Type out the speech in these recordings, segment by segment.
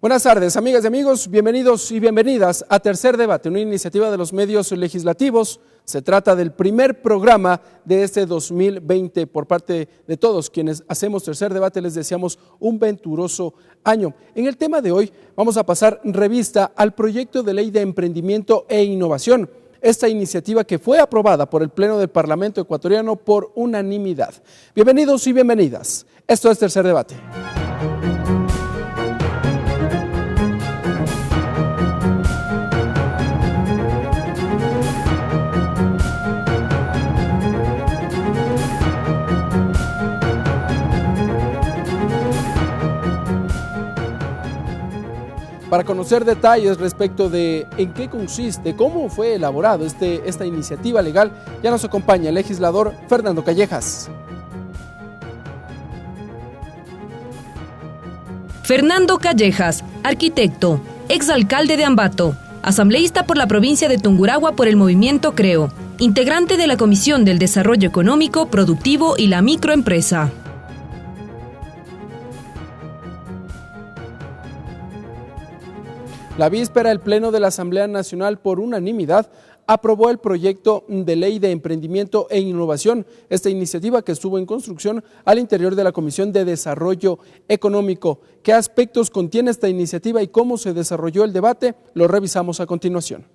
Buenas tardes, amigas y amigos, bienvenidos y bienvenidas a Tercer Debate, una iniciativa de los medios legislativos. Se trata del primer programa de este 2020. Por parte de todos quienes hacemos Tercer Debate, les deseamos un venturoso año. En el tema de hoy vamos a pasar revista al proyecto de ley de emprendimiento e innovación. Esta iniciativa que fue aprobada por el Pleno del Parlamento ecuatoriano por unanimidad. Bienvenidos y bienvenidas. Esto es Tercer Debate. Para conocer detalles respecto de en qué consiste, cómo fue elaborado esta iniciativa legal, ya nos acompaña el legislador Fernando Callejas. Fernando Callejas, arquitecto, exalcalde de Ambato, asambleísta por la provincia de Tungurahua por el movimiento Creo, integrante de la Comisión del Desarrollo Económico, Productivo y la Microempresa. La víspera, el Pleno de la Asamblea Nacional, por unanimidad, aprobó el proyecto de ley de emprendimiento e innovación. Esta iniciativa que estuvo en construcción al interior de la Comisión de Desarrollo Económico. ¿Qué aspectos contiene esta iniciativa y cómo se desarrolló el debate? Lo revisamos a continuación.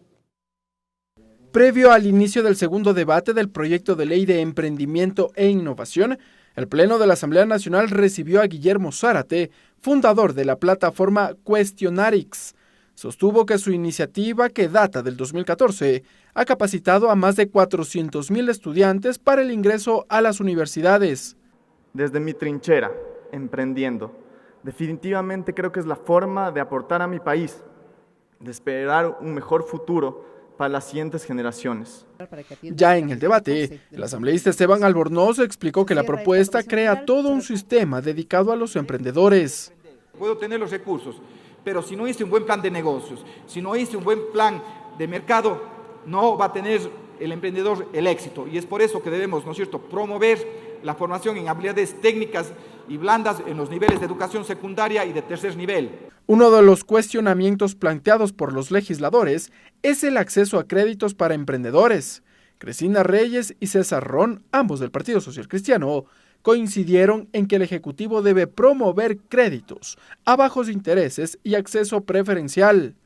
Previo al inicio del segundo debate del proyecto de ley de emprendimiento e innovación, el Pleno de la Asamblea Nacional recibió a Guillermo Zárate, fundador de la plataforma Questionarix. Sostuvo que su iniciativa, que data del 2014, ha capacitado a más de 400,000 estudiantes para el ingreso a las universidades. Desde mi trinchera, emprendiendo, definitivamente creo que es la forma de aportar a mi país, de esperar un mejor futuro para las siguientes generaciones. Ya en el debate, el asambleísta Esteban Albornoz explicó que la propuesta crea todo un sistema dedicado a los emprendedores. Puedo tener los recursos, pero si no hice un buen plan de negocios, si no hice un buen plan de mercado, no va a tener el emprendedor el éxito. Y es por eso que debemos, ¿no es cierto?, promover la formación en habilidades técnicas y blandas en los niveles de educación secundaria y de tercer nivel. Uno de los cuestionamientos planteados por los legisladores es el acceso a créditos para emprendedores. Cristina Reyes y César Ron, ambos del Partido Social Cristiano, coincidieron en que el Ejecutivo debe promover créditos a bajos intereses y acceso preferencial.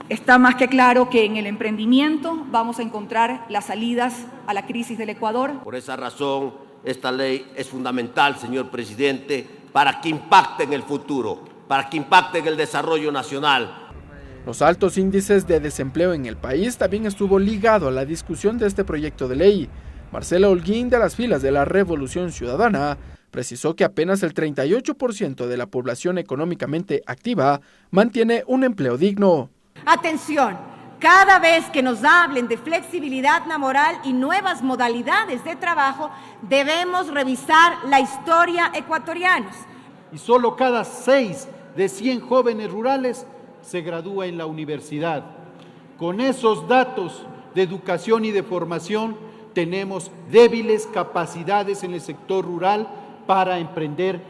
Está más que claro que en el emprendimiento vamos a encontrar las salidas a la crisis del Ecuador. Por esa razón, esta ley es fundamental, señor presidente, para que impacte en el futuro, para que impacte en el desarrollo nacional. Los altos índices de desempleo en el país también estuvo ligado a la discusión de este proyecto de ley. Marcela Holguín, de las filas de la Revolución Ciudadana, precisó que apenas el 38% de la población económicamente activa mantiene un empleo digno. Atención, cada vez que nos hablen de flexibilidad laboral y nuevas modalidades de trabajo, debemos revisar la historia ecuatoriana. Y solo cada 6 de 100 jóvenes rurales se gradúa en la universidad. Con esos datos de educación y de formación, tenemos débiles capacidades en el sector rural para emprender.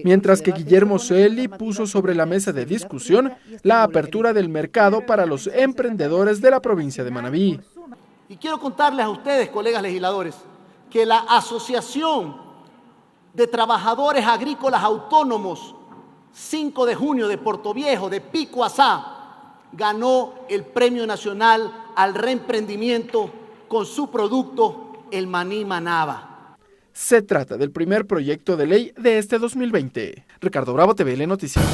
Mientras que Guillermo Celi puso sobre la mesa de discusión la apertura del mercado para los emprendedores de la provincia de Manabí. Y quiero contarles a ustedes, colegas legisladores, que la Asociación de Trabajadores Agrícolas Autónomos 5 de junio de Portoviejo, de Pico Asá, ganó el Premio Nacional al Reemprendimiento con su producto, el maní Manaba. Se trata del primer proyecto de ley de este 2020. Ricardo Bravo, TVL Noticias.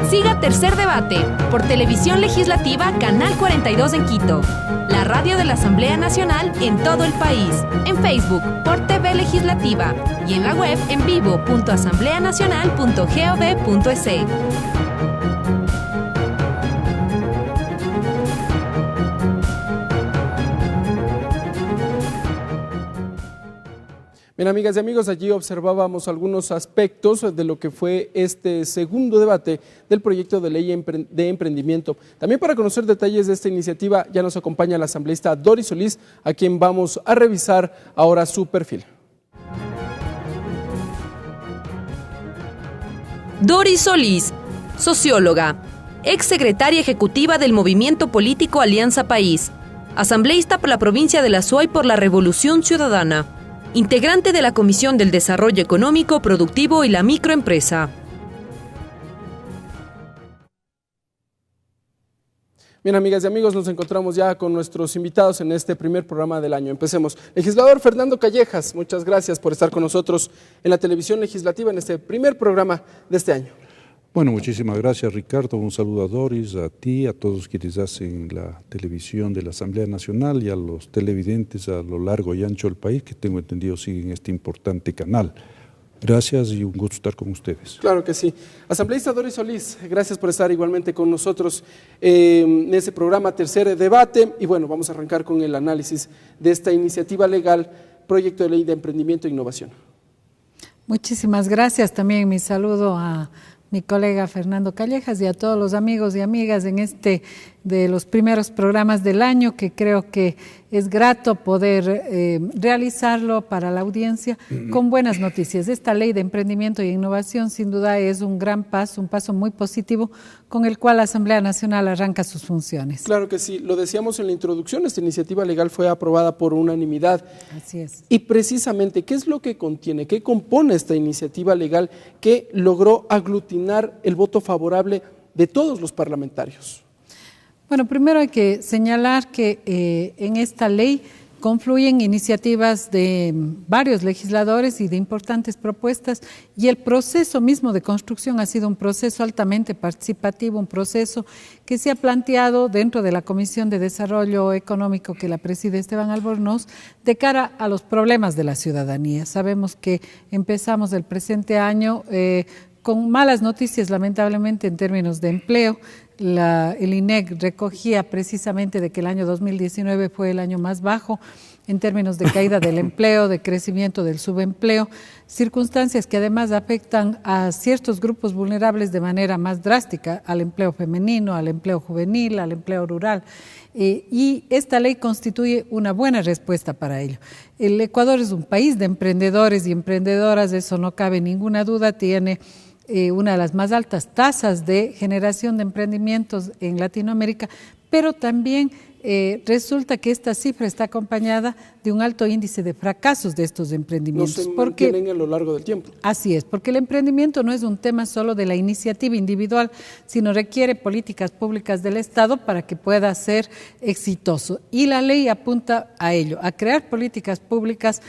Siga Tercer Debate por Televisión Legislativa Canal 42 en Quito, la radio de la Asamblea Nacional en todo el país, en Facebook por TV Legislativa y en la web en vivo.asambleanacional.gov.es. Bien, amigas y amigos, allí observábamos algunos aspectos de lo que fue este segundo debate del proyecto de ley de emprendimiento. También para conocer detalles de esta iniciativa ya nos acompaña la asambleísta Doris Solís, a quien vamos a revisar ahora su perfil. Doris Solís, socióloga, exsecretaria ejecutiva del movimiento político Alianza País, asambleísta por la provincia de La Suay por la Revolución Ciudadana, integrante de la Comisión del Desarrollo Económico, Productivo y la Microempresa. Bien, amigas y amigos, nos encontramos ya con nuestros invitados en este primer programa del año. Empecemos. Legislador Fernando Callejas, muchas gracias por estar con nosotros en la televisión legislativa en este primer programa de este año. Bueno, muchísimas gracias, Ricardo. Un saludo a Doris, a ti, a todos quienes hacen la televisión de la Asamblea Nacional y a los televidentes a lo largo y ancho del país, que tengo entendido siguen este importante canal. Gracias y un gusto estar con ustedes. Claro que sí. Asambleísta Doris Solís, gracias por estar igualmente con nosotros en ese programa Tercer Debate. Y bueno, vamos a arrancar con el análisis de esta iniciativa legal, proyecto de ley de emprendimiento e innovación. Muchísimas gracias. También mi saludo a mi colega Fernando Callejas y a todos los amigos y amigas en este de los primeros programas del año, que creo que es grato poder realizarlo para la audiencia con buenas noticias. Esta ley de emprendimiento y innovación sin duda es un gran paso, un paso muy positivo con el cual la Asamblea Nacional arranca sus funciones. Claro que sí, lo decíamos en la introducción, esta iniciativa legal fue aprobada por unanimidad. Así es. Y precisamente, ¿qué es lo que contiene? ¿Qué compone esta iniciativa legal que logró aglutinar el voto favorable de todos los parlamentarios? Bueno, primero hay que señalar que en esta ley confluyen iniciativas de varios legisladores y de importantes propuestas, y el proceso mismo de construcción ha sido un proceso altamente participativo, un proceso que se ha planteado dentro de la Comisión de Desarrollo Económico que la preside Esteban Albornoz de cara a los problemas de la ciudadanía. Sabemos que empezamos el presente año con malas noticias, lamentablemente, en términos de empleo. El INEC recogía precisamente de que el año 2019 fue el año más bajo en términos de caída del empleo, de crecimiento del subempleo, circunstancias que además afectan a ciertos grupos vulnerables de manera más drástica, al empleo femenino, al empleo juvenil, al empleo rural. Y esta ley constituye una buena respuesta para ello. El Ecuador es un país de emprendedores y emprendedoras, eso no cabe ninguna duda, tiene una de las más altas tasas de generación de emprendimientos en Latinoamérica, pero también resulta que esta cifra está acompañada de un alto índice de fracasos de estos emprendimientos. No se mantienen a lo largo del tiempo. Así es, porque el emprendimiento no es un tema solo de la iniciativa individual, sino requiere políticas públicas del Estado para que pueda ser exitoso. Y la ley apunta a ello, a crear políticas públicas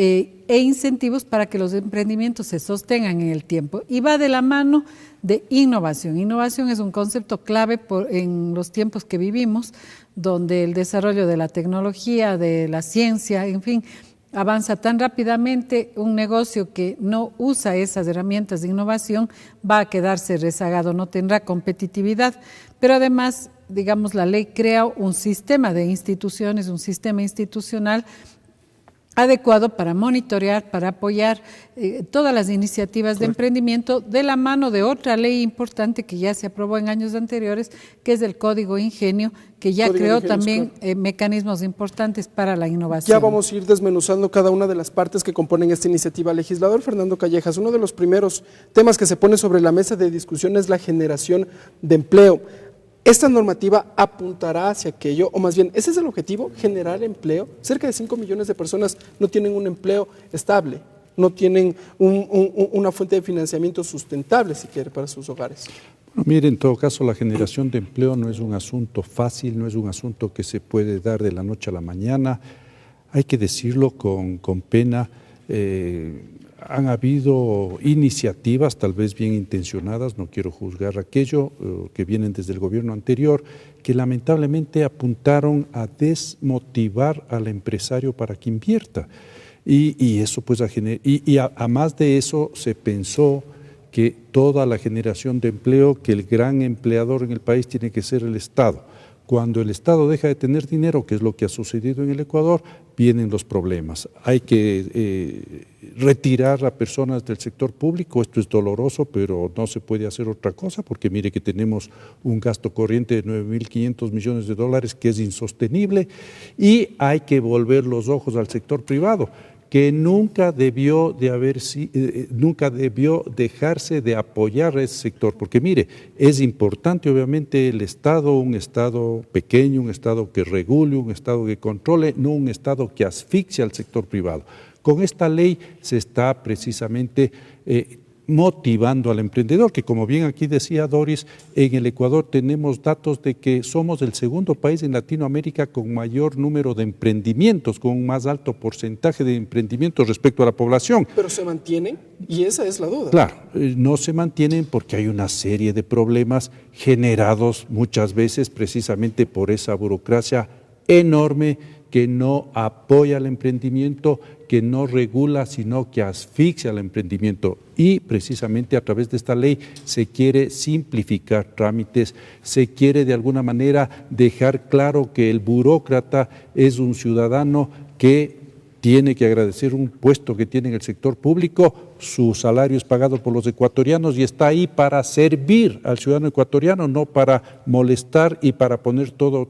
e incentivos para que los emprendimientos se sostengan en el tiempo. Y va de la mano de innovación. Innovación es un concepto clave en los tiempos que vivimos, donde el desarrollo de la tecnología, de la ciencia, en fin, avanza tan rápidamente. Un negocio que no usa esas herramientas de innovación va a quedarse rezagado, no tendrá competitividad. Pero además, digamos, la ley crea un sistema de instituciones, un sistema institucional adecuado para monitorear, para apoyar todas las iniciativas de emprendimiento de la mano de otra ley importante que ya se aprobó en años anteriores, que es el Código Ingenio, que ya creó también mecanismos importantes para la innovación. Ya vamos a ir desmenuzando cada una de las partes que componen esta iniciativa. Legislador Fernando Callejas, uno de los primeros temas que se pone sobre la mesa de discusión es la generación de empleo. ¿Esta normativa apuntará hacia aquello, o más bien, ese es el objetivo, generar empleo? Cerca de 5 millones de personas no tienen un empleo estable, no tienen una fuente de financiamiento sustentable, si quiere, para sus hogares. Bueno, mire, en todo caso, la generación de empleo no es un asunto fácil, no es un asunto que se puede dar de la noche a la mañana. Hay que decirlo con pena. Han habido iniciativas, tal vez bien intencionadas, no quiero juzgar aquello, que vienen desde el gobierno anterior, que lamentablemente apuntaron a desmotivar al empresario para que invierta. Y eso pues a más de eso se pensó que toda la generación de empleo, que el gran empleador en el país tiene que ser el Estado. Cuando el Estado deja de tener dinero, que es lo que ha sucedido en el Ecuador, vienen los problemas. Hay que retirar a personas del sector público. Esto es doloroso, pero no se puede hacer otra cosa, porque mire que tenemos un gasto corriente de 9.500 millones de dólares que es insostenible, y hay que volver los ojos al sector privado, que nunca debió dejarse de apoyar a ese sector, porque mire, es importante obviamente el Estado, un Estado pequeño, un Estado que regule, un Estado que controle, no un Estado que asfixia al sector privado. Con esta ley se está precisamente motivando al emprendedor, que como bien aquí decía Doris, en el Ecuador tenemos datos de que somos el segundo país en Latinoamérica con mayor número de emprendimientos, con un más alto porcentaje de emprendimientos respecto a la población. ¿Pero se mantienen? Y esa es la duda. Claro, no se mantienen porque hay una serie de problemas generados muchas veces precisamente por esa burocracia enorme que no apoya al emprendimiento, que no regula, sino que asfixia al emprendimiento. Y precisamente a través de esta ley se quiere simplificar trámites, se quiere de alguna manera dejar claro que el burócrata es un ciudadano que tiene que agradecer un puesto que tiene en el sector público, su salario es pagado por los ecuatorianos y está ahí para servir al ciudadano ecuatoriano, no para molestar y para poner todo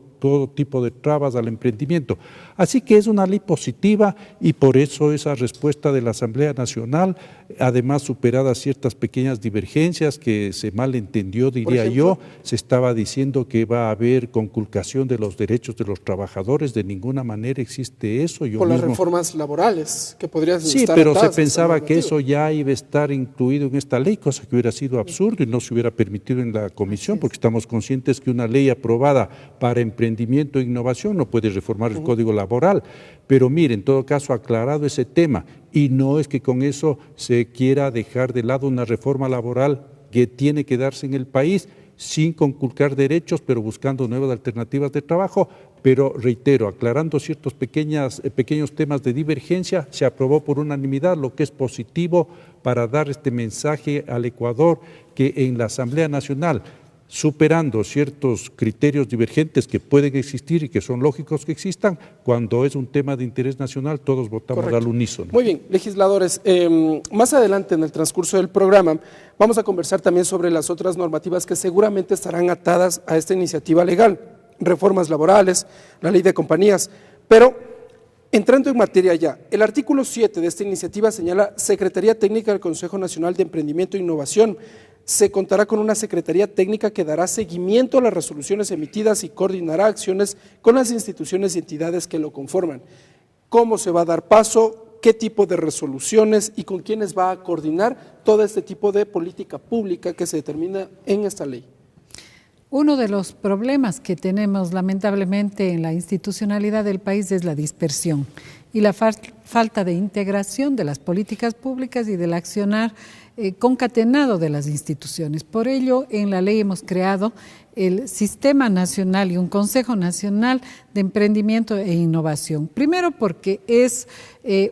tipo de trabas al emprendimiento. Así que es una ley positiva y por eso esa respuesta de la Asamblea Nacional, además superadas ciertas pequeñas divergencias que se malentendió, diría yo, se estaba diciendo que va a haber conculcación de los derechos de los trabajadores, de ninguna manera existe eso. Por las reformas laborales que podrían estar atadas. Sí, pero se a pensaba que eso ya iba a estar incluido en esta ley, cosa que hubiera sido absurdo y no se hubiera permitido en la comisión, porque estamos conscientes que una ley aprobada para emprendimiento e innovación no puede reformar el Código Laboral. Pero mire, en todo caso, aclarado ese tema, y no es que con eso se quiera dejar de lado una reforma laboral que tiene que darse en el país sin conculcar derechos, pero buscando nuevas alternativas de trabajo. Pero reitero, aclarando ciertos pequeños temas de divergencia, se aprobó por unanimidad, lo que es positivo para dar este mensaje al Ecuador, que en la Asamblea Nacional, superando ciertos criterios divergentes que pueden existir y que son lógicos que existan, cuando es un tema de interés nacional, todos votamos al unísono. Muy bien, legisladores, más adelante en el transcurso del programa vamos a conversar también sobre las otras normativas que seguramente estarán atadas a esta iniciativa legal, reformas laborales, la ley de compañías, pero entrando en materia ya, el artículo 7 de esta iniciativa señala Secretaría Técnica del Consejo Nacional de Emprendimiento e Innovación. Se contará con una Secretaría Técnica que dará seguimiento a las resoluciones emitidas y coordinará acciones con las instituciones y entidades que lo conforman. ¿Cómo se va a dar paso? ¿Qué tipo de resoluciones y con quiénes va a coordinar todo este tipo de política pública que se determina en esta ley? Uno de los problemas que tenemos lamentablemente en la institucionalidad del país es la dispersión y la falta de integración de las políticas públicas y del accionar concatenado de las instituciones. Por ello, en la ley hemos creado el Sistema Nacional y un Consejo Nacional de Emprendimiento e Innovación. Primero porque es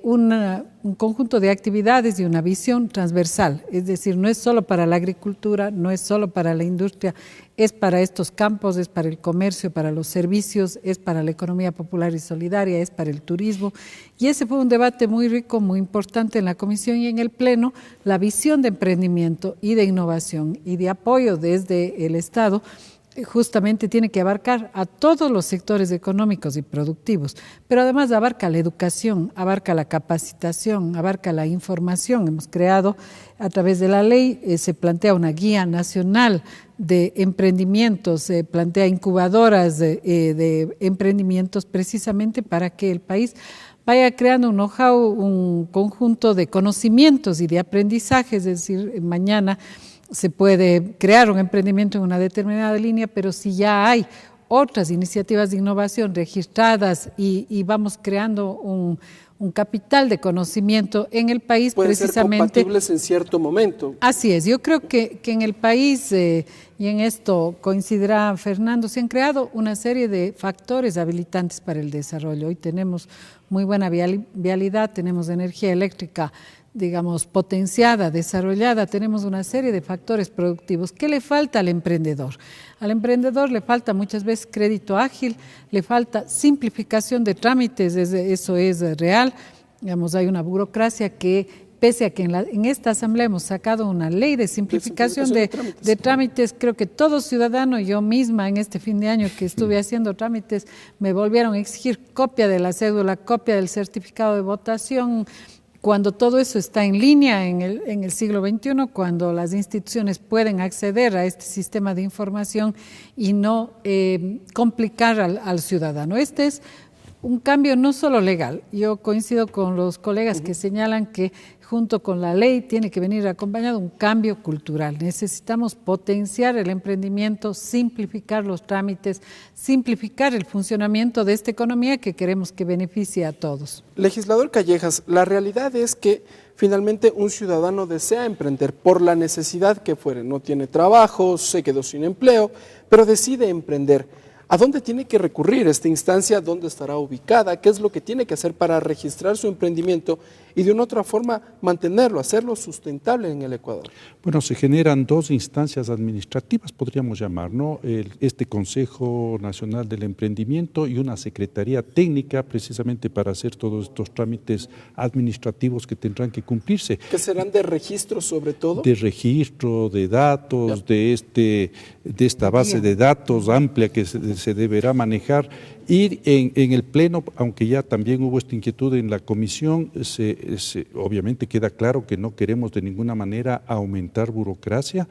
un conjunto de actividades y una visión transversal, es decir, no es solo para la agricultura, no es solo para la industria, es para estos campos, es para el comercio, para los servicios, es para la economía popular y solidaria, es para el turismo. Y ese fue un debate muy rico, muy importante en la comisión y en el pleno. La visión de emprendimiento y de innovación y de apoyo desde el Estado justamente tiene que abarcar a todos los sectores económicos y productivos, pero además abarca la educación, abarca la capacitación, abarca la información. Hemos creado a través de la ley, se plantea una guía nacional de emprendimientos, se plantea incubadoras de emprendimientos precisamente para que el país vaya creando un know-how, un conjunto de conocimientos y de aprendizajes, es decir, mañana se puede crear un emprendimiento en una determinada línea, pero si ya hay otras iniciativas de innovación registradas y vamos creando un capital de conocimiento en el país, pueden precisamente ser compatibles en cierto momento. Así es, yo creo que en el país, y en esto coincidirá Fernando, se han creado una serie de factores habilitantes para el desarrollo. Hoy tenemos muy buena vialidad, tenemos energía eléctrica, digamos, potenciada, desarrollada, tenemos una serie de factores productivos. ¿Qué le falta al emprendedor? Al emprendedor le falta muchas veces crédito ágil, le falta simplificación de trámites, eso es real. Digamos, hay una burocracia que, pese a que en esta asamblea hemos sacado una ley de simplificación de trámites, creo que todo ciudadano, yo misma en este fin de año que estuve haciendo trámites, me volvieron a exigir copia de la cédula, copia del certificado de votación, cuando todo eso está en línea en el siglo XXI, cuando las instituciones pueden acceder a este sistema de información y no complicar al ciudadano. Este es un cambio no solo legal. Yo coincido con los colegas que señalan que junto con la ley tiene que venir acompañado un cambio cultural. Necesitamos potenciar el emprendimiento, simplificar los trámites, simplificar el funcionamiento de esta economía que queremos que beneficie a todos. Legislador Callejas, la realidad es que finalmente un ciudadano desea emprender por la necesidad que fuere. No tiene trabajo, se quedó sin empleo, pero decide emprender. ¿A dónde tiene que recurrir esta instancia? ¿Dónde estará ubicada? ¿Qué es lo que tiene que hacer para registrar su emprendimiento y de una otra forma mantenerlo, hacerlo sustentable en el Ecuador? Bueno, se generan dos instancias administrativas, podríamos llamar, ¿no? Este Consejo Nacional del Emprendimiento y una Secretaría Técnica, precisamente para hacer todos estos trámites administrativos que tendrán que cumplirse. ¿Que serán de registro sobre todo? De registro, de datos, de esta base de datos amplia que se deberá manejar. Y en el Pleno, aunque ya también hubo esta inquietud en la comisión, obviamente queda claro que no queremos de ninguna manera aumentar burocracia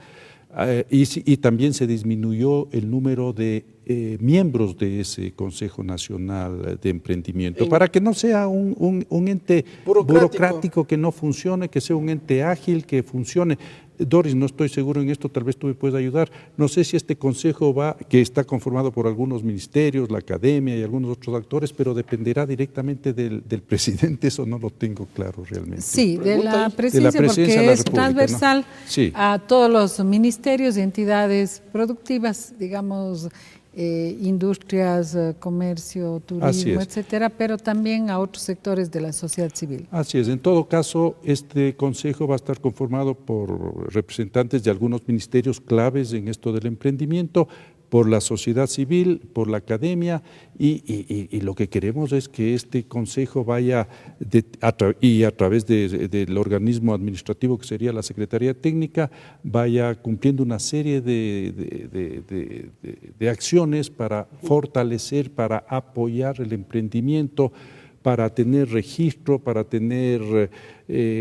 y también se disminuyó el número de miembros de ese Consejo Nacional de Emprendimiento, para que no sea un ente burocrático que no funcione, que sea un ente ágil, que funcione. Doris, no estoy seguro en esto, tal vez tú me puedas ayudar. No sé si este consejo que está conformado por algunos ministerios, la academia y algunos otros actores, pero dependerá directamente del presidente, eso no lo tengo claro realmente. Sí, de la presidencia porque es transversal, ¿no? Sí, a todos los ministerios y entidades productivas, digamos, industrias, comercio, turismo, etcétera, pero también a otros sectores de la sociedad civil. Así es. En todo caso, este consejo va a estar conformado por representantes de algunos ministerios claves en esto del emprendimiento, por la sociedad civil, por la academia y lo que queremos es que este consejo vaya a través del organismo administrativo que sería la Secretaría Técnica, vaya cumpliendo una serie de acciones para fortalecer, para apoyar el emprendimiento, para tener registro, para tener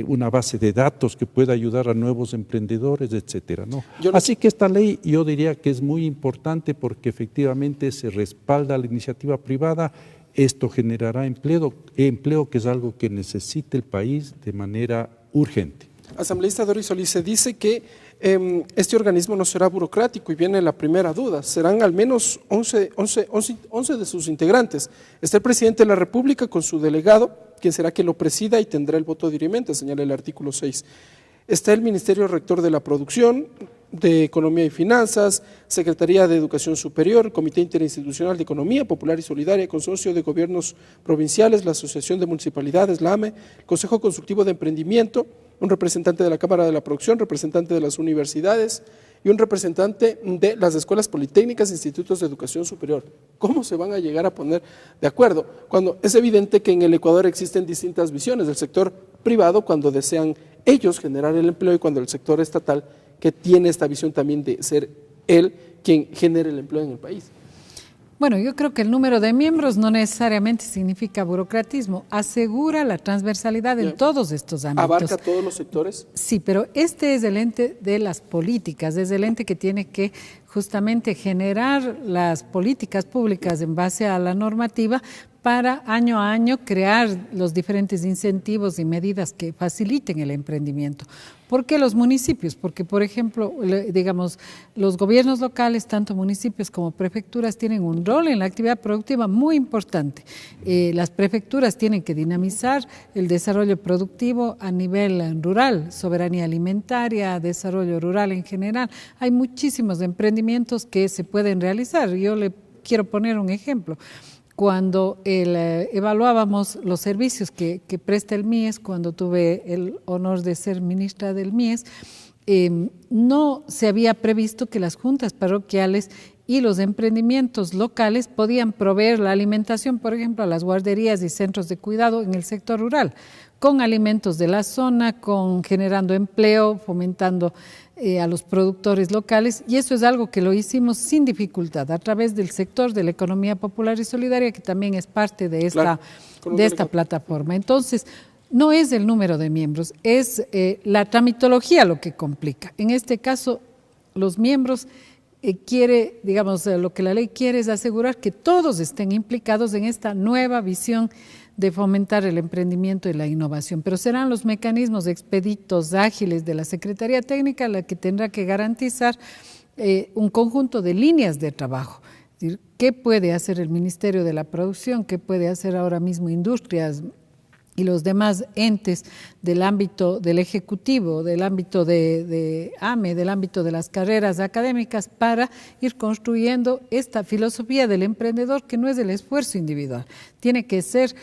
una base de datos que pueda ayudar a nuevos emprendedores, etcétera, ¿no? Así que esta ley yo diría que es muy importante porque efectivamente se respalda la iniciativa privada, esto generará empleo que es algo que necesita el país de manera urgente. Asambleísta Doris Solís, se dice que este organismo no será burocrático y viene la primera duda, serán al menos 11 de sus integrantes. Está el presidente de la República con su delegado, quien será que lo presida y tendrá el voto dirimente, señala el artículo 6. Está el Ministerio Rector de la Producción, de Economía y Finanzas, Secretaría de Educación Superior, Comité Interinstitucional de Economía Popular y Solidaria, Consorcio de Gobiernos Provinciales, la Asociación de Municipalidades, la AME, Consejo Consultivo de Emprendimiento, un representante de la Cámara de la Producción, representante de las universidades y un representante de las escuelas politécnicas e institutos de educación superior. ¿Cómo se van a llegar a poner de acuerdo? Cuando es evidente que en el Ecuador existen distintas visiones del sector privado cuando desean ellos generar el empleo y cuando el sector estatal que tiene esta visión también de ser él quien genere el empleo en el país. Bueno, yo creo que el número de miembros no necesariamente significa burocratismo, asegura la transversalidad en todos estos ámbitos. ¿Abarca todos los sectores? Sí, pero este es el ente de las políticas, es el ente que tiene que justamente generar las políticas públicas en base a la normativa para año a año crear los diferentes incentivos y medidas que faciliten el emprendimiento. ¿Por qué los municipios? Porque, por ejemplo, digamos, los gobiernos locales, tanto municipios como prefecturas, tienen un rol en la actividad productiva muy importante. Las prefecturas tienen que dinamizar el desarrollo productivo a nivel rural, soberanía alimentaria, desarrollo rural en general. Hay muchísimos emprendimientos que se pueden realizar. Yo le quiero poner un ejemplo. cuando evaluábamos los servicios que presta el MIES, cuando tuve el honor de ser ministra del MIES, no se había previsto que las juntas parroquiales y los emprendimientos locales podían proveer la alimentación, por ejemplo, a las guarderías y centros de cuidado en el sector rural, con alimentos de la zona, generando empleo, fomentando a los productores locales, y eso es algo que lo hicimos sin dificultad a través del sector de la economía popular y solidaria, que también es parte de esta plataforma. Entonces, no es el número de miembros, es la tramitología lo que complica. En este caso, los miembros lo que la ley quiere es asegurar que todos estén implicados en esta nueva visión de fomentar el emprendimiento y la innovación, pero serán los mecanismos expeditos, ágiles de la Secretaría Técnica la que tendrá que garantizar un conjunto de líneas de trabajo. Es decir, ¿qué puede hacer el Ministerio de la Producción? ¿Qué puede hacer ahora mismo Industrias y los demás entes del ámbito del Ejecutivo, del ámbito de AME, del ámbito de las carreras académicas, para ir construyendo esta filosofía del emprendedor, que no es el esfuerzo individual, tiene que ser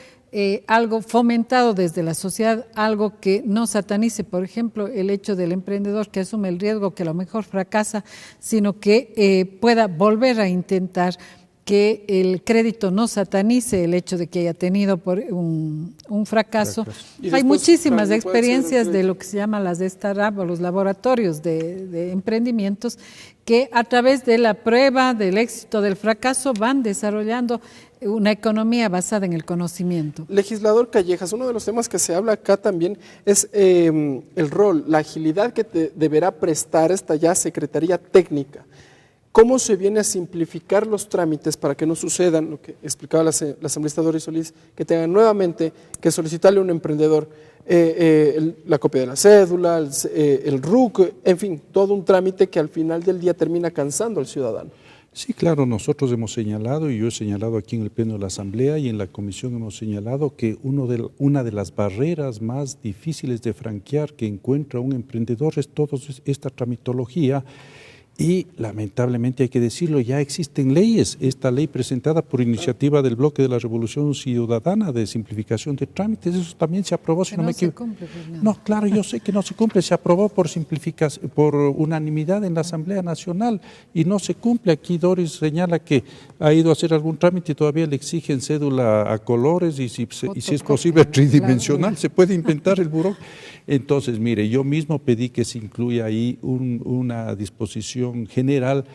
algo fomentado desde la sociedad, algo que no satanice, por ejemplo, el hecho del emprendedor que asume el riesgo, que a lo mejor fracasa, sino que pueda volver a intentar, que el crédito no satanice el hecho de que haya tenido un fracaso. Hay muchísimas experiencias de lo que se llama las startups o los laboratorios de emprendimientos que a través de la prueba, del éxito, del fracaso, van desarrollando una economía basada en el conocimiento. Legislador Callejas, uno de los temas que se habla acá también es el rol, la agilidad que deberá prestar esta ya Secretaría Técnica. ¿Cómo se viene a simplificar los trámites para que no sucedan lo que explicaba la asambleísta Doris Solís, que tengan nuevamente que solicitarle a un emprendedor la copia de la cédula, el RUC, en fin, todo un trámite que al final del día termina cansando al ciudadano? Sí, claro, nosotros hemos señalado, y yo he señalado aquí en el Pleno de la Asamblea y en la Comisión hemos señalado que una de las barreras más difíciles de franquear que encuentra un emprendedor es toda esta tramitología. Y lamentablemente hay que decirlo, ya existen leyes. Esta ley presentada por iniciativa del Bloque de la Revolución Ciudadana de simplificación de trámites, eso también se aprobó, si no me equivoco. No, claro, yo sé que no se cumple, se aprobó por unanimidad en la Asamblea Nacional y no se cumple. Aquí Doris señala que ha ido a hacer algún trámite y todavía le exigen cédula a colores y si es posible tridimensional, se puede inventar el buró. Entonces, mire, yo mismo pedí que se incluya ahí una disposición general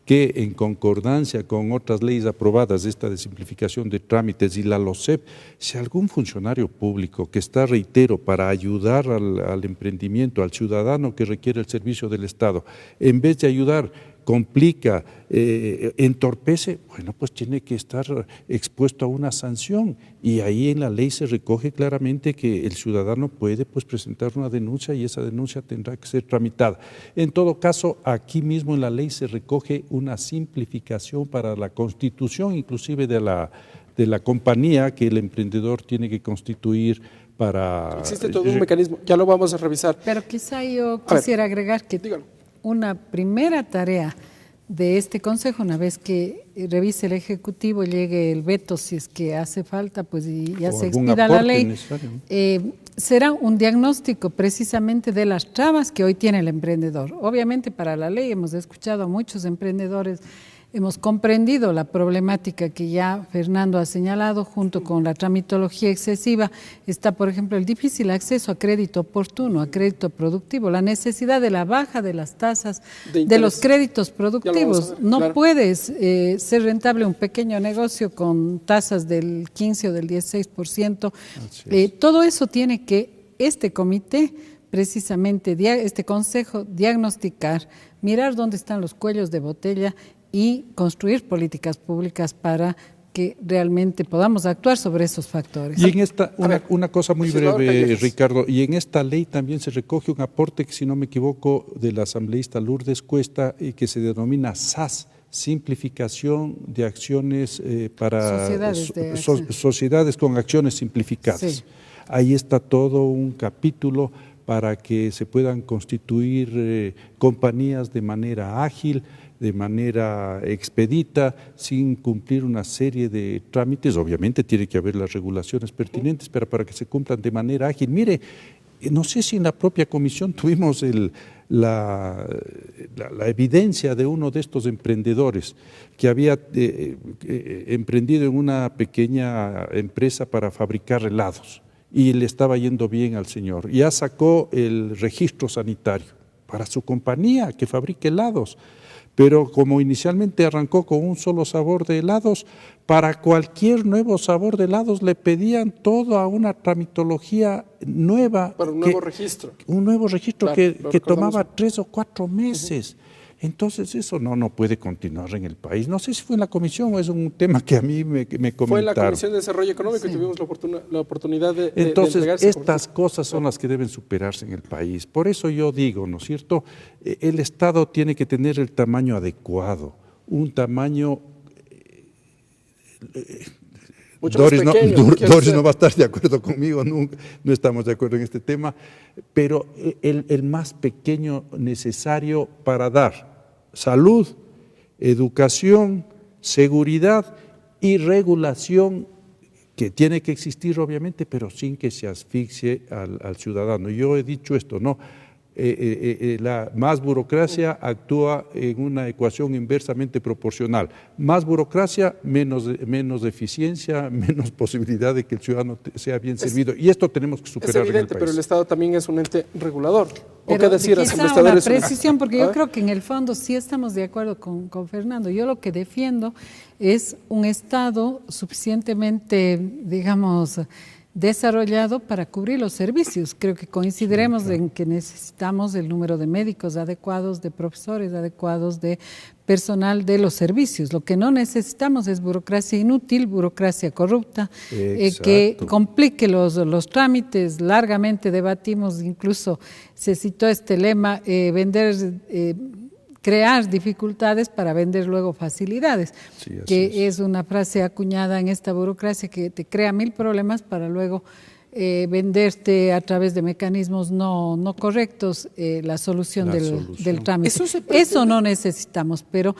que en concordancia con otras leyes aprobadas, esta de simplificación de trámites y la LOCEP, si algún funcionario público que está, reitero, para ayudar al emprendimiento, al ciudadano que requiere el servicio del Estado, en vez de ayudar, complica, entorpece, bueno, pues tiene que estar expuesto a una sanción, y ahí en la ley se recoge claramente que el ciudadano puede pues presentar una denuncia y esa denuncia tendrá que ser tramitada. En todo caso, aquí mismo en la ley se recoge una simplificación para la constitución inclusive de la compañía que el emprendedor tiene que constituir para... Existe todo un mecanismo, ya lo vamos a revisar. Pero quizá yo quisiera agregar que una primera tarea de este Consejo, una vez que revise el Ejecutivo, llegue el veto, si es que hace falta, pues y ya se expida la ley, será un diagnóstico precisamente de las trabas que hoy tiene el emprendedor. Obviamente para la ley hemos escuchado a muchos emprendedores, hemos comprendido la problemática que ya Fernando ha señalado, junto con la tramitología excesiva. Está, por ejemplo, el difícil acceso a crédito oportuno, a crédito productivo, la necesidad de la baja de las tasas de los créditos productivos. No puedes ser rentable un pequeño negocio con tasas del 15 o del 16%. Todo eso tiene que este comité, precisamente, este Consejo, diagnosticar, mirar dónde están los cuellos de botella y construir políticas públicas para que realmente podamos actuar sobre esos factores. Y en esta, una cosa muy breve, Ricardo, y en esta ley también se recoge un aporte, que si no me equivoco, de la asambleísta Lourdes Cuesta, que se denomina SAS, Simplificación de Acciones para sociedades con acciones simplificadas. Sí. Ahí está todo un capítulo para que se puedan constituir compañías de manera ágil, de manera expedita, sin cumplir una serie de trámites. Obviamente tiene que haber las regulaciones pertinentes, pero para que se cumplan de manera ágil. Mire, no sé si en la propia comisión tuvimos la evidencia de uno de estos emprendedores que había emprendido en una pequeña empresa para fabricar helados y le estaba yendo bien al señor. Ya sacó el registro sanitario para su compañía que fabrica helados. Pero como inicialmente arrancó con un solo sabor de helados, para cualquier nuevo sabor de helados le pedían toda una tramitología nueva. Para un nuevo registro. Un nuevo registro, claro, que tomaba 3 o 4 meses. Entonces eso no puede continuar en el país. No sé si fue en la comisión o es un tema que a mí me comentaron. Fue en la Comisión de Desarrollo Económico y tuvimos la oportunidad de Entonces, entregarse. estas cosas son las que deben superarse en el país. Por eso yo digo, ¿no es cierto? El Estado tiene que tener el tamaño adecuado, un tamaño... Doris no va a estar de acuerdo conmigo, no estamos de acuerdo en este tema, pero el más pequeño necesario para dar salud, educación, seguridad y regulación que tiene que existir obviamente, pero sin que se asfixie al ciudadano. Yo he dicho esto, ¿no? La más burocracia actúa en una ecuación inversamente proporcional. Más burocracia, menos eficiencia, menos posibilidad de que el ciudadano sea bien servido. Y esto tenemos que superar en el país. Es evidente, pero el Estado también es un ente regulador. ¿O pero qué decir? Quizá una precisión, porque yo creo que en el fondo sí estamos de acuerdo con Fernando. Yo lo que defiendo es un Estado suficientemente, digamos, desarrollado para cubrir los servicios. Creo que coincidiremos en que necesitamos el número de médicos adecuados, de profesores adecuados, de personal de los servicios. Lo que no necesitamos es burocracia inútil, burocracia corrupta, que complique los trámites. Largamente debatimos, incluso se citó este lema, crear dificultades para vender luego facilidades, que es una frase acuñada en esta burocracia que te crea 1000 problemas para luego venderte a través de mecanismos no correctos la solución del trámite. Eso no necesitamos, pero...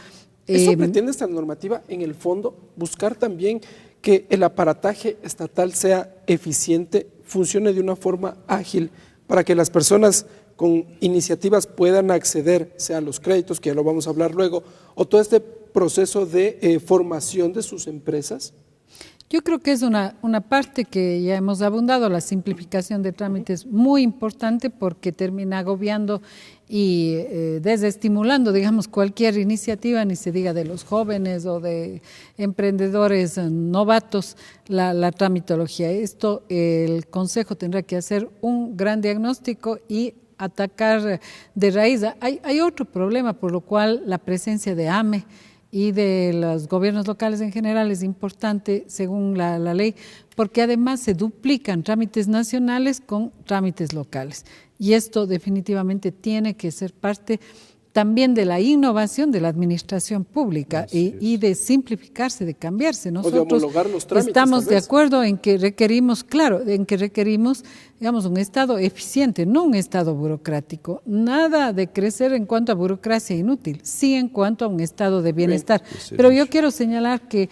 ¿Eso pretende esta normativa en el fondo? Buscar también que el aparataje estatal sea eficiente, funcione de una forma ágil, para que las personas con iniciativas puedan acceder, sea a los créditos, que ya lo vamos a hablar luego, o todo este proceso de formación de sus empresas? Yo creo que es una parte que ya hemos abundado, la simplificación de trámites, muy importante porque termina agobiando y desestimulando, digamos, cualquier iniciativa, ni se diga de los jóvenes o de emprendedores novatos, la tramitología. Esto el Consejo tendrá que hacer un gran diagnóstico y atacar de raíz. Hay otro problema por lo cual la presencia de AME y de los gobiernos locales en general es importante según la ley, porque además se duplican trámites nacionales con trámites locales. Y esto definitivamente tiene que ser parte también de la innovación de la administración pública y de simplificarse, de cambiarse. Nosotros estamos de acuerdo en que requerimos, digamos, un Estado eficiente, no un Estado burocrático. Nada de crecer en cuanto a burocracia inútil, sí en cuanto a un estado de bienestar. Pero yo quiero señalar que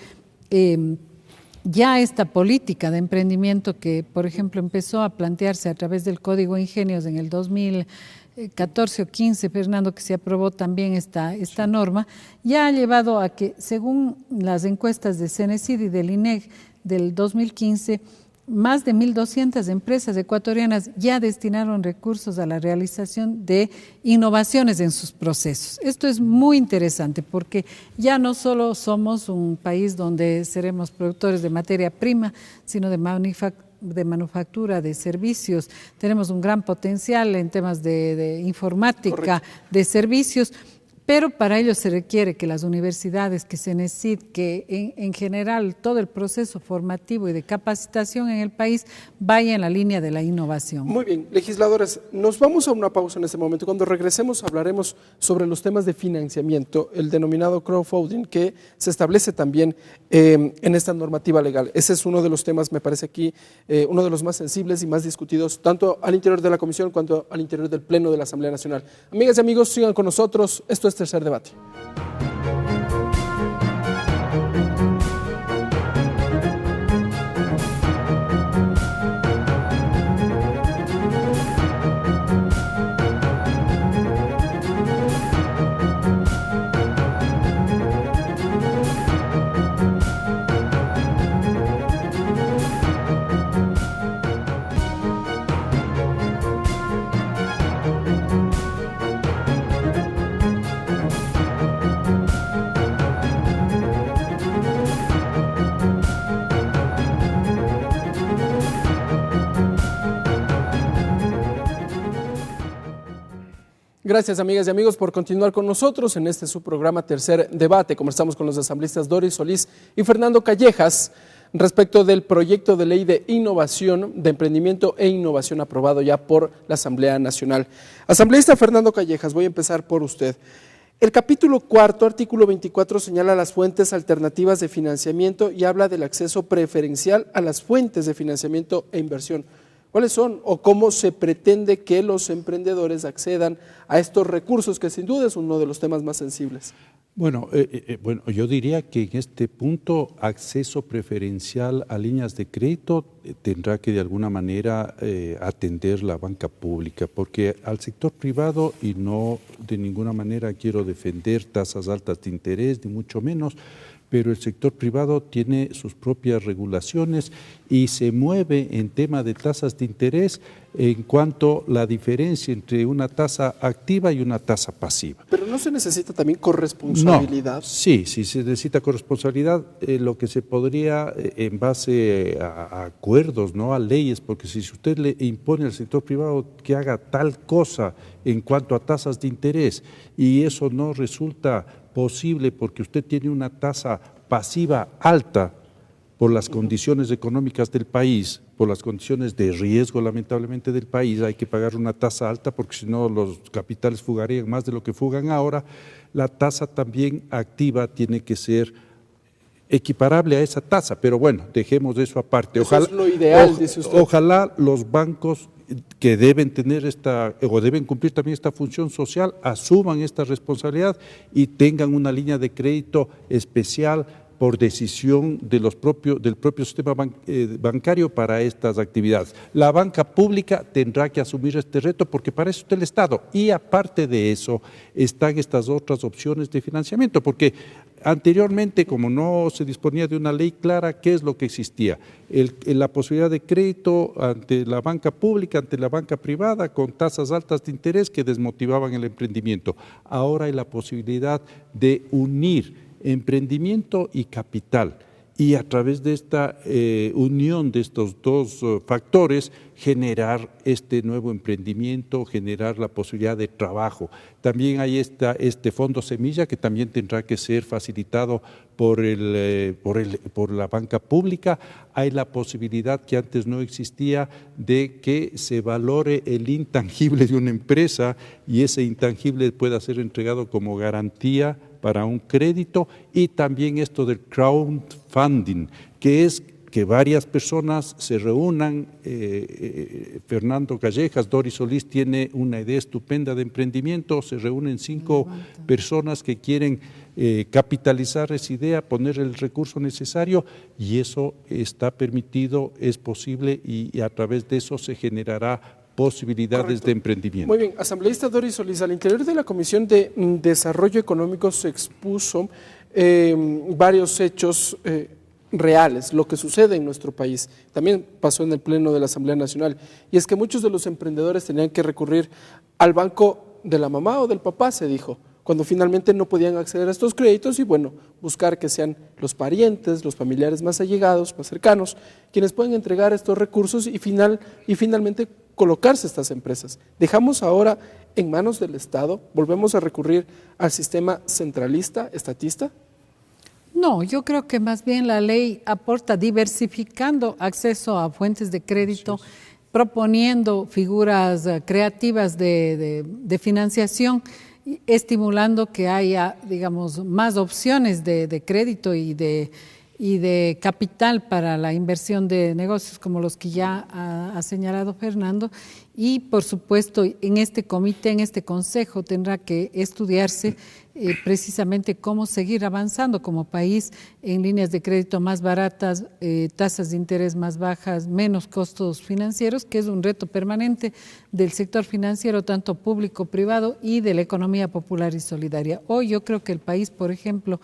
ya esta política de emprendimiento que, por ejemplo, empezó a plantearse a través del Código Ingenios en el 2014 o 15, Fernando, que se aprobó también esta norma, ya ha llevado a que, según las encuestas de Cenecid y del INEG del 2015, más de 1.200 empresas ecuatorianas ya destinaron recursos a la realización de innovaciones en sus procesos. Esto es muy interesante porque ya no solo somos un país donde seremos productores de materia prima, sino de manufactura, de servicios. Tenemos un gran potencial en temas de informática, de servicios, pero para ello se requiere que las universidades, que se necesite, que en general todo el proceso formativo y de capacitación en el país vaya en la línea de la innovación. Muy bien, legisladores, nos vamos a una pausa en este momento. Cuando regresemos hablaremos sobre los temas de financiamiento, el denominado crowdfunding, que se establece también en esta normativa legal. Ese es uno de los temas, me parece aquí, uno de los más sensibles y más discutidos, tanto al interior de la Comisión cuanto al interior del Pleno de la Asamblea Nacional. Amigas y amigos, sigan con nosotros. Esto es Tercer Debate. Gracias, amigas y amigos, por continuar con nosotros en este su programa Tercer Debate. Conversamos con los asambleístas Doris Solís y Fernando Callejas respecto del proyecto de ley de innovación, de emprendimiento e innovación aprobado ya por la Asamblea Nacional. Asambleísta Fernando Callejas, voy a empezar por usted. El capítulo 4, artículo 24, señala las fuentes alternativas de financiamiento y habla del acceso preferencial a las fuentes de financiamiento e inversión. ¿Cuáles son o cómo se pretende que los emprendedores accedan a estos recursos, que sin duda es uno de los temas más sensibles? Bueno, yo diría que en este punto acceso preferencial a líneas de crédito tendrá que de alguna manera atender la banca pública, porque al sector privado, y no de ninguna manera quiero defender tasas altas de interés, ni mucho menos, pero el sector privado tiene sus propias regulaciones y se mueve en tema de tasas de interés en cuanto a la diferencia entre una tasa activa y una tasa pasiva. Pero ¿no se necesita también corresponsabilidad? No, sí se necesita corresponsabilidad, lo que se podría en base a acuerdos, no a leyes, porque si usted le impone al sector privado que haga tal cosa en cuanto a tasas de interés y eso no resulta posible porque usted tiene una tasa pasiva alta por las condiciones económicas del país, por las condiciones de riesgo lamentablemente del país, hay que pagar una tasa alta porque si no los capitales fugarían más de lo que fugan ahora, la tasa también activa tiene que ser equiparable a esa tasa, pero bueno, dejemos eso aparte. Eso es lo ideal, dice usted. Ojalá los bancos que deben tener o deben cumplir también esta función social, asuman esta responsabilidad y tengan una línea de crédito especial por decisión del propio sistema bancario para estas actividades. La banca pública tendrá que asumir este reto porque para eso está el Estado y aparte de eso están estas otras opciones de financiamiento, porque anteriormente, como no se disponía de una ley clara, ¿qué es lo que existía? La posibilidad de crédito ante la banca pública, ante la banca privada, con tasas altas de interés que desmotivaban el emprendimiento. Ahora hay la posibilidad de unir emprendimiento y capital y a través de esta unión de estos dos factores generar este nuevo emprendimiento, generar la posibilidad de trabajo. También hay este fondo semilla que también tendrá que ser facilitado por la banca pública. Hay la posibilidad que antes no existía de que se valore el intangible de una empresa y ese intangible pueda ser entregado como garantía para un crédito, y también esto del crowdfunding, que es que varias personas se reúnan. Fernando Callejas, Doris Solís tiene una idea estupenda de emprendimiento, se reúnen 5 personas que quieren capitalizar esa idea, poner el recurso necesario y eso está permitido, es posible y a través de eso se generará posibilidades Correcto. De emprendimiento. Muy bien, asambleísta Doris Solís, al interior de la Comisión de Desarrollo Económico se expuso varios hechos reales, lo que sucede en nuestro país. También pasó en el Pleno de la Asamblea Nacional, y es que muchos de los emprendedores tenían que recurrir al banco de la mamá o del papá, se dijo, cuando finalmente no podían acceder a estos créditos y bueno, buscar que sean los parientes, los familiares más allegados, más cercanos, quienes pueden entregar estos recursos y finalmente colocarse estas empresas. Dejamos ahora en manos del Estado? ¿Volvemos a recurrir al sistema centralista, estatista? No, yo creo que más bien la ley aporta diversificando acceso a fuentes de crédito, proponiendo figuras creativas de financiación, estimulando que haya, digamos, más opciones de crédito y de capital para la inversión de negocios como los que ya ha señalado Fernando. Y, por supuesto, en este comité, en este consejo, tendrá que estudiarse precisamente cómo seguir avanzando como país en líneas de crédito más baratas, tasas de interés más bajas, menos costos financieros, que es un reto permanente del sector financiero, tanto público, privado, y de la economía popular y solidaria. Hoy yo creo que el país, por ejemplo,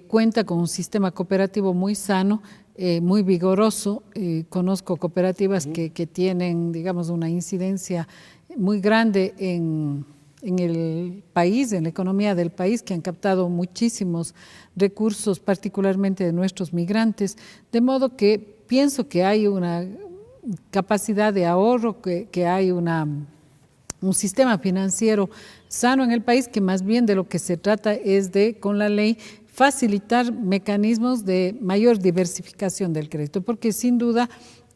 cuenta con un sistema cooperativo muy sano, muy vigoroso. Conozco cooperativas que tienen, digamos, una incidencia muy grande en el país, en la economía del país, que han captado muchísimos recursos, particularmente de nuestros migrantes, de modo que pienso que hay una capacidad de ahorro, que hay un sistema financiero sano en el país, que más bien de lo que se trata es de, con la ley, facilitar mecanismos de mayor diversificación del crédito, porque sin duda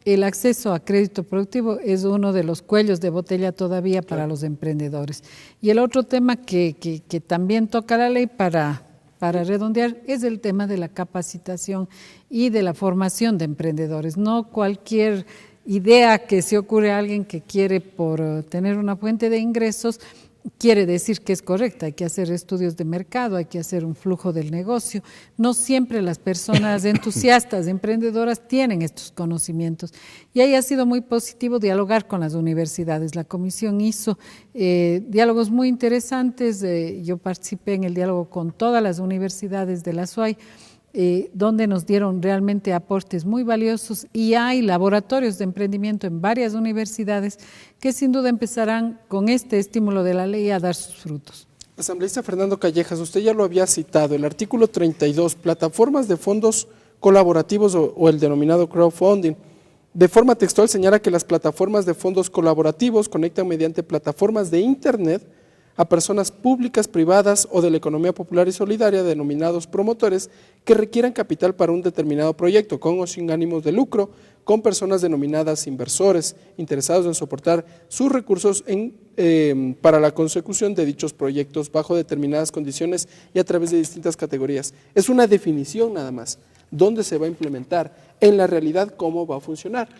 el acceso a crédito productivo es uno de los cuellos de botella todavía para los emprendedores. Y el otro tema que también toca la ley para redondear es el tema de la capacitación y de la formación de emprendedores. No cualquier idea que se ocurre a alguien que quiere, por tener una fuente de ingresos, quiere decir que es correcta. Hay que hacer estudios de mercado, hay que hacer un flujo del negocio. No siempre las personas entusiastas, emprendedoras, tienen estos conocimientos. Y ahí ha sido muy positivo dialogar con las universidades. La comisión hizo diálogos muy interesantes. Yo participé en el diálogo con todas las universidades de la SUAY, donde nos dieron realmente aportes muy valiosos, y hay laboratorios de emprendimiento en varias universidades que sin duda empezarán con este estímulo de la ley a dar sus frutos. Asambleísta Fernando Callejas, usted ya lo había citado, el artículo 32, plataformas de fondos colaborativos o el denominado crowdfunding. De forma textual señala que las plataformas de fondos colaborativos conectan mediante plataformas de Internet a personas públicas, privadas o de la economía popular y solidaria, denominados promotores, que requieran capital para un determinado proyecto, con o sin ánimos de lucro, con personas denominadas inversores, interesados en soportar sus recursos para la consecución de dichos proyectos bajo determinadas condiciones y a través de distintas categorías. Es una definición nada más. ¿Dónde se va a implementar? En la realidad, ¿cómo va a funcionar?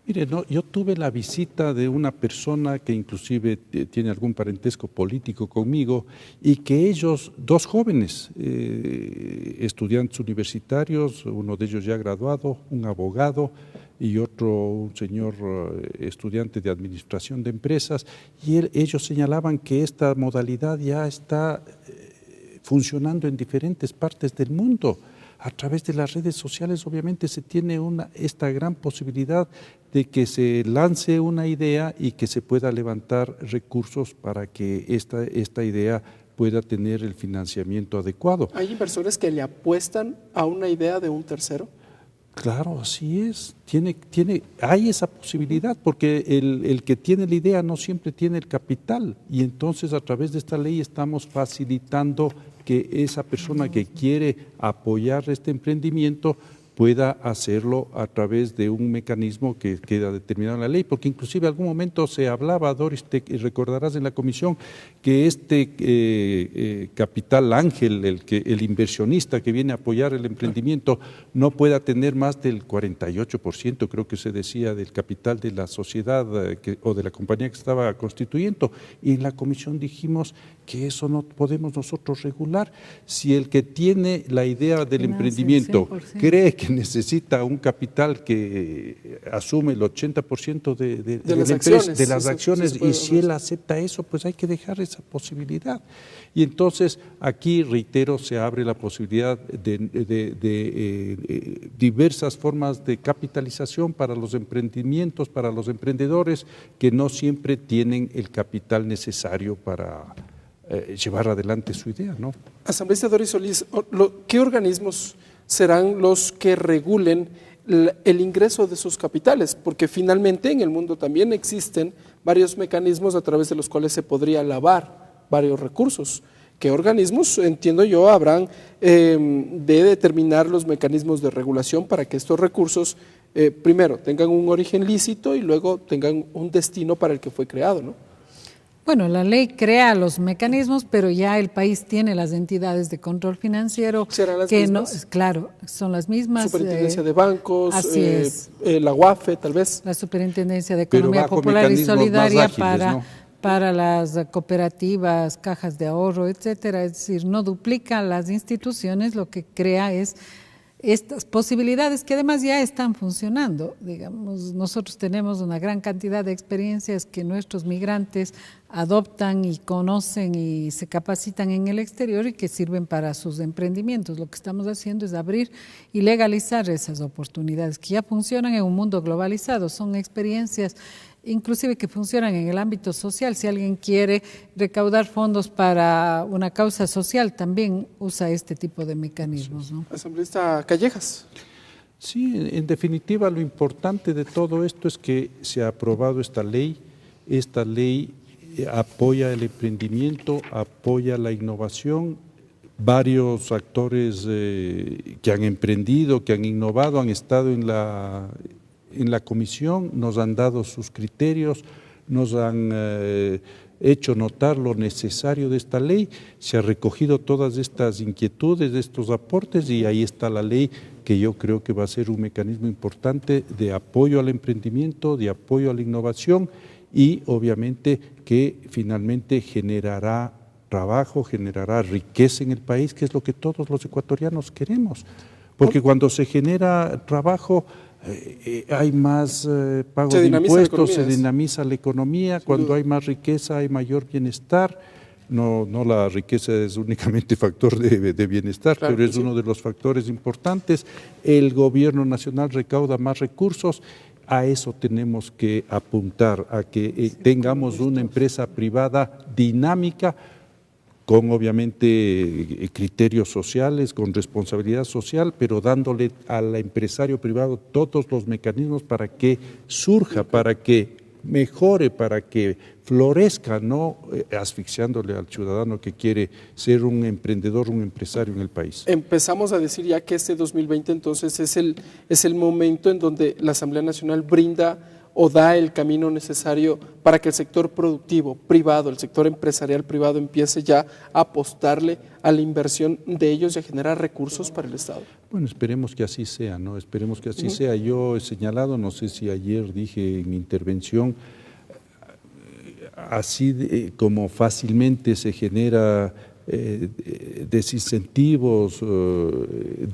Mire, no, yo tuve la visita de una persona que inclusive tiene algún parentesco político conmigo, y que ellos, dos jóvenes estudiantes universitarios, uno de ellos ya graduado, un abogado y otro un señor estudiante de administración de empresas, y ellos señalaban que esta modalidad ya está funcionando en diferentes partes del mundo. A través de las redes sociales obviamente se tiene esta gran posibilidad de que se lance una idea y que se pueda levantar recursos para que esta idea pueda tener el financiamiento adecuado. ¿Hay inversores que le apuestan a una idea de un tercero? Claro, así es. Hay esa posibilidad, porque el que tiene la idea no siempre tiene el capital, y entonces a través de esta ley estamos facilitando que esa persona que quiere apoyar este emprendimiento pueda hacerlo a través de un mecanismo que queda determinado en la ley, porque inclusive en algún momento se hablaba, Doris, te recordarás en la comisión, que este capital ángel, el inversionista que viene a apoyar el emprendimiento, no pueda tener más del 48%, creo que se decía, del capital de la sociedad o de la compañía que estaba constituyendo, y en la comisión dijimos que eso no podemos nosotros regular. Si el que tiene la idea del emprendimiento 100%. Cree que necesita un capital que asume el 80% de las acciones, y si él acepta eso, pues hay que dejar esa posibilidad. Y entonces aquí, reitero, se abre la posibilidad de diversas formas de capitalización para los emprendimientos, para los emprendedores que no siempre tienen el capital necesario para llevar adelante su idea, ¿no? Asambleísta Doris Solís, ¿qué organismos serán los que regulen el ingreso de esos capitales, porque finalmente en el mundo también existen varios mecanismos a través de los cuales se podría lavar varios recursos. ¿Qué organismos, entiendo yo, habrán de determinar los mecanismos de regulación para que estos recursos primero tengan un origen lícito y luego tengan un destino para el que fue creado, ¿no? Bueno, la ley crea los mecanismos, pero ya el país tiene las entidades de control financiero. ¿Serán las que mismas? No, claro, son las mismas. Superintendencia de Bancos, así es. La UAFE tal vez. La Superintendencia de Economía Popular y Solidaria ágiles, para las cooperativas, cajas de ahorro, etcétera. Es decir, no duplica las instituciones, lo que crea es estas posibilidades que además ya están funcionando. Digamos, nosotros tenemos una gran cantidad de experiencias que nuestros migrantes adoptan y conocen y se capacitan en el exterior y que sirven para sus emprendimientos. Lo que estamos haciendo es abrir y legalizar esas oportunidades que ya funcionan en un mundo globalizado. Son experiencias inclusive que funcionan en el ámbito social. Si alguien quiere recaudar fondos para una causa social, también usa este tipo de mecanismos, ¿no? Asambleísta Callejas. Sí, en definitiva lo importante de todo esto es que se ha aprobado esta ley apoya el emprendimiento, apoya la innovación. Varios actores que han emprendido, que han innovado, han estado en la comisión, nos han dado sus criterios, nos han hecho notar lo necesario de esta ley, se ha recogido todas estas inquietudes, estos aportes, y ahí está la ley, que yo creo que va a ser un mecanismo importante de apoyo al emprendimiento, de apoyo a la innovación, y obviamente que finalmente generará trabajo, generará riqueza en el país, que es lo que todos los ecuatorianos queremos, porque cuando se genera trabajo hay más pago de impuestos, se dinamiza la economía, cuando hay más riqueza hay mayor bienestar. No la riqueza es únicamente factor de bienestar, claro, pero es uno de los factores importantes. El gobierno nacional recauda más recursos. A eso tenemos que apuntar, a que tengamos una empresa privada dinámica, con obviamente criterios sociales, con responsabilidad social, pero dándole al empresario privado todos los mecanismos para que surja, para que mejore, para que florezca, no asfixiándole al ciudadano que quiere ser un emprendedor, un empresario en el país. Empezamos a decir ya que este 2020 entonces es el momento en donde la Asamblea Nacional brinda o da el camino necesario para que el sector productivo privado, el sector empresarial privado empiece ya a apostarle a la inversión de ellos y a generar recursos para el Estado. Bueno, esperemos que así sea, ¿no? Esperemos que así sea. Yo he señalado, no sé si ayer dije en mi intervención, así como fácilmente se genera desincentivos,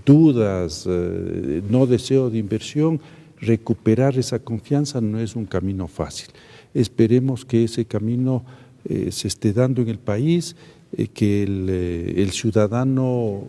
dudas, no deseo de inversión, recuperar esa confianza no es un camino fácil. Esperemos que ese camino se esté dando en el país, que el ciudadano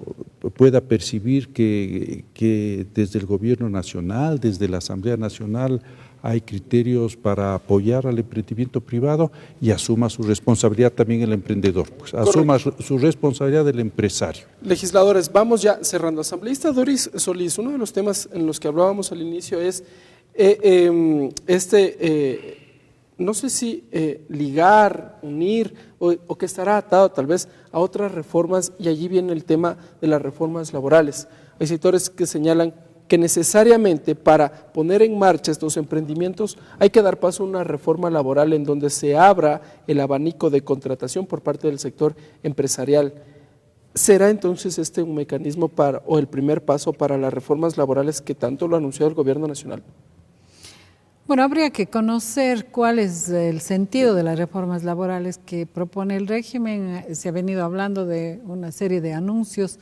pueda percibir que desde el gobierno nacional, desde la Asamblea Nacional, hay criterios para apoyar al emprendimiento privado y asuma su responsabilidad también el emprendedor, pues asuma su responsabilidad del empresario. Legisladores, vamos ya cerrando. Asambleísta Doris Solís, uno de los temas en los que hablábamos al inicio es no sé si ligar, unir o que estará atado tal vez a otras reformas, y allí viene el tema de las reformas laborales. Hay sectores que señalan que necesariamente para poner en marcha estos emprendimientos hay que dar paso a una reforma laboral en donde se abra el abanico de contratación por parte del sector empresarial. ¿Será entonces este un mecanismo o el primer paso para las reformas laborales que tanto lo ha anunciado el Gobierno Nacional? Bueno, habría que conocer cuál es el sentido de las reformas laborales que propone el régimen. Se ha venido hablando de una serie de anuncios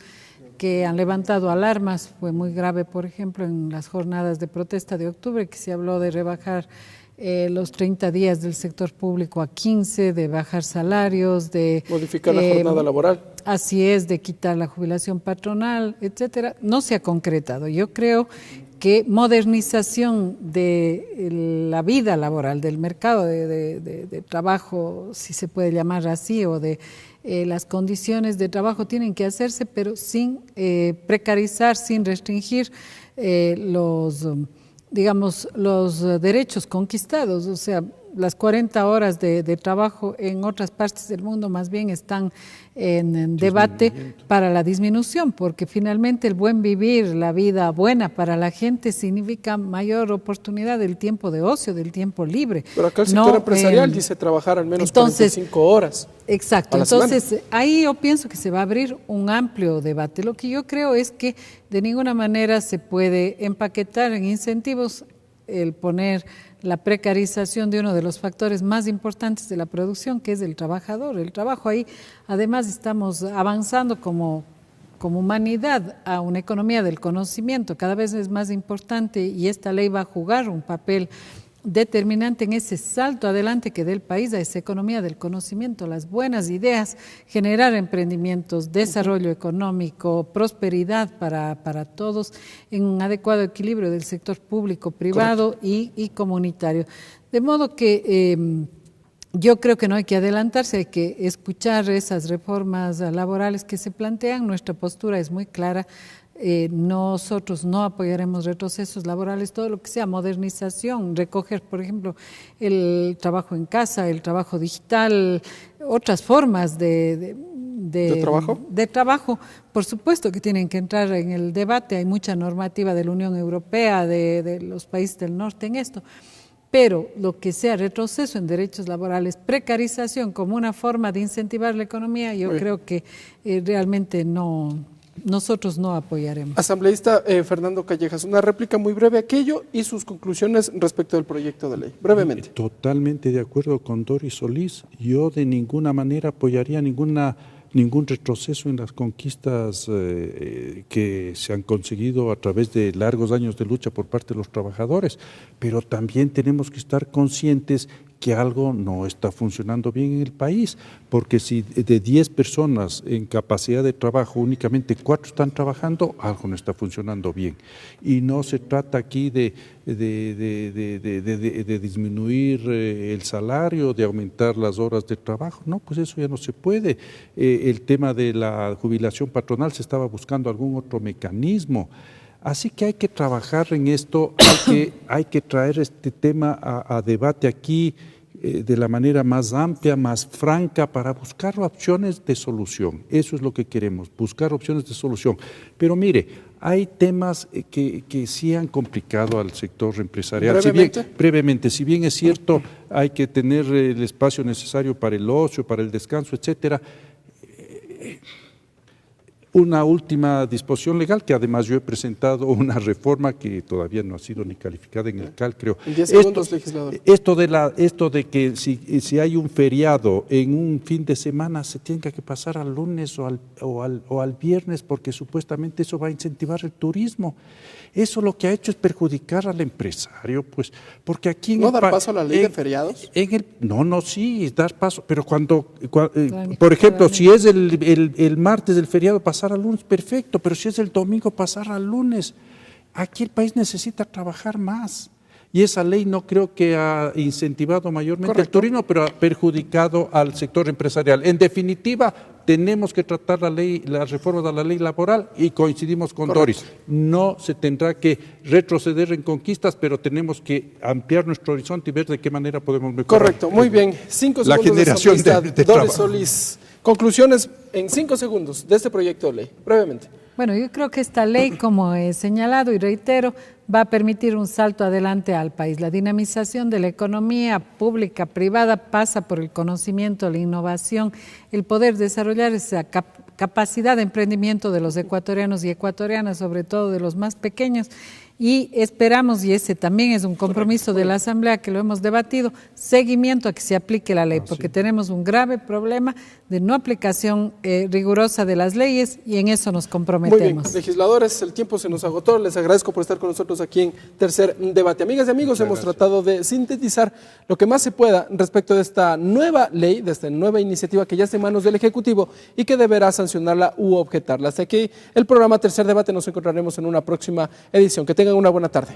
que han levantado alarmas. Fue muy grave, por ejemplo, en las jornadas de protesta de octubre, que se habló de rebajar los 30 días del sector público a 15, de bajar salarios, de modificar la jornada laboral. Así es, de quitar la jubilación patronal, etcétera. No se ha concretado. Yo creo que modernización de la vida laboral, del mercado de trabajo, si se puede llamar así, o de las condiciones de trabajo tienen que hacerse, pero sin precarizar, sin restringir los derechos conquistados. O sea, las 40 horas de trabajo en otras partes del mundo más bien están en debate para la disminución, porque finalmente el buen vivir, la vida buena para la gente significa mayor oportunidad del tiempo de ocio, del tiempo libre. Pero acá el sector empresarial dice trabajar al menos 45 horas. Exacto, entonces ahí yo pienso que se va a abrir un amplio debate. Lo que yo creo es que de ninguna manera se puede empaquetar en incentivos el poner la precarización de uno de los factores más importantes de la producción, que es el trabajador. El trabajo ahí, además, estamos avanzando como humanidad a una economía del conocimiento, cada vez es más importante, y esta ley va a jugar un papel determinante en ese salto adelante que dé el país a esa economía del conocimiento, las buenas ideas, generar emprendimientos, desarrollo económico, prosperidad para todos, en un adecuado equilibrio del sector público, privado y comunitario. De modo que yo creo que no hay que adelantarse, hay que escuchar esas reformas laborales que se plantean. Nuestra postura es muy clara. Nosotros no apoyaremos retrocesos laborales, todo lo que sea modernización, recoger, por ejemplo, el trabajo en casa, el trabajo digital, otras formas de trabajo. De trabajo, por supuesto que tienen que entrar en el debate. Hay mucha normativa de la Unión Europea, de los países del norte en esto. Pero lo que sea retroceso en derechos laborales, precarización como una forma de incentivar la economía, yo creo que realmente nosotros no apoyaremos. Asambleísta Fernando Callejas, una réplica muy breve aquello y sus conclusiones respecto del proyecto de ley, brevemente. Totalmente de acuerdo con Doris Solís. Yo de ninguna manera apoyaría ningún retroceso en las conquistas que se han conseguido a través de largos años de lucha por parte de los trabajadores, pero también tenemos que estar conscientes que algo no está funcionando bien en el país, porque si de 10 personas en capacidad de trabajo únicamente 4 están trabajando, algo no está funcionando bien. Y no se trata aquí de disminuir el salario, de aumentar las horas de trabajo, no, pues eso ya no se puede. El tema de la jubilación patronal, se estaba buscando algún otro mecanismo. Así que hay que trabajar en esto, hay que traer este tema a debate aquí de la manera más amplia, más franca, para buscar opciones de solución. Eso es lo que queremos, buscar opciones de solución. Pero mire, hay temas que sí han complicado al sector empresarial. Brevemente, si bien es cierto, hay que tener el espacio necesario para el ocio, para el descanso, etcétera. Una última disposición legal, que además yo he presentado una reforma que todavía no ha sido ni calificada en el CAL, creo. En 10 segundos, legislador. Esto de que si hay un feriado en un fin de semana, se tenga que pasar al lunes o al viernes, porque supuestamente eso va a incentivar el turismo. Eso lo que ha hecho es perjudicar al empresario, pues, porque aquí... ¿No dar paso a la ley de feriados? Sí, dar paso, pero por ejemplo, si es el martes del feriado, pasar al lunes, perfecto, pero si es el domingo, pasar al lunes. Aquí el país necesita trabajar más. Y esa ley no creo que ha incentivado mayormente el turismo, pero ha perjudicado al sector empresarial. En definitiva, tenemos que tratar las reformas de la ley laboral, y coincidimos con Doris. No se tendrá que retroceder en conquistas, pero tenemos que ampliar nuestro horizonte y ver de qué manera podemos mejorar. Correcto, muy bien. 5 segundos la generación de Doris Solís. Conclusiones en 5 segundos de este proyecto de ley, brevemente. Bueno, yo creo que esta ley, como he señalado y reitero, va a permitir un salto adelante al país. La dinamización de la economía pública, privada, pasa por el conocimiento, la innovación, el poder desarrollar esa capacidad de emprendimiento de los ecuatorianos y ecuatorianas, sobre todo de los más pequeños, y esperamos, y ese también es un compromiso de la Asamblea que lo hemos debatido, seguimiento a que se aplique la ley, porque tenemos un grave problema de no aplicación rigurosa de las leyes, y en eso nos comprometemos. Muy bien, legisladores, el tiempo se nos agotó. Les agradezco por estar con nosotros aquí en Tercer Debate. Amigas y amigos, hemos tratado de sintetizar lo que más se pueda respecto de esta nueva ley, de esta nueva iniciativa que ya está en manos del Ejecutivo y que deberá sancionarla u objetarla. Hasta aquí el programa Tercer Debate. Nos encontraremos en una próxima edición. Que tengan tengan una buena tarde.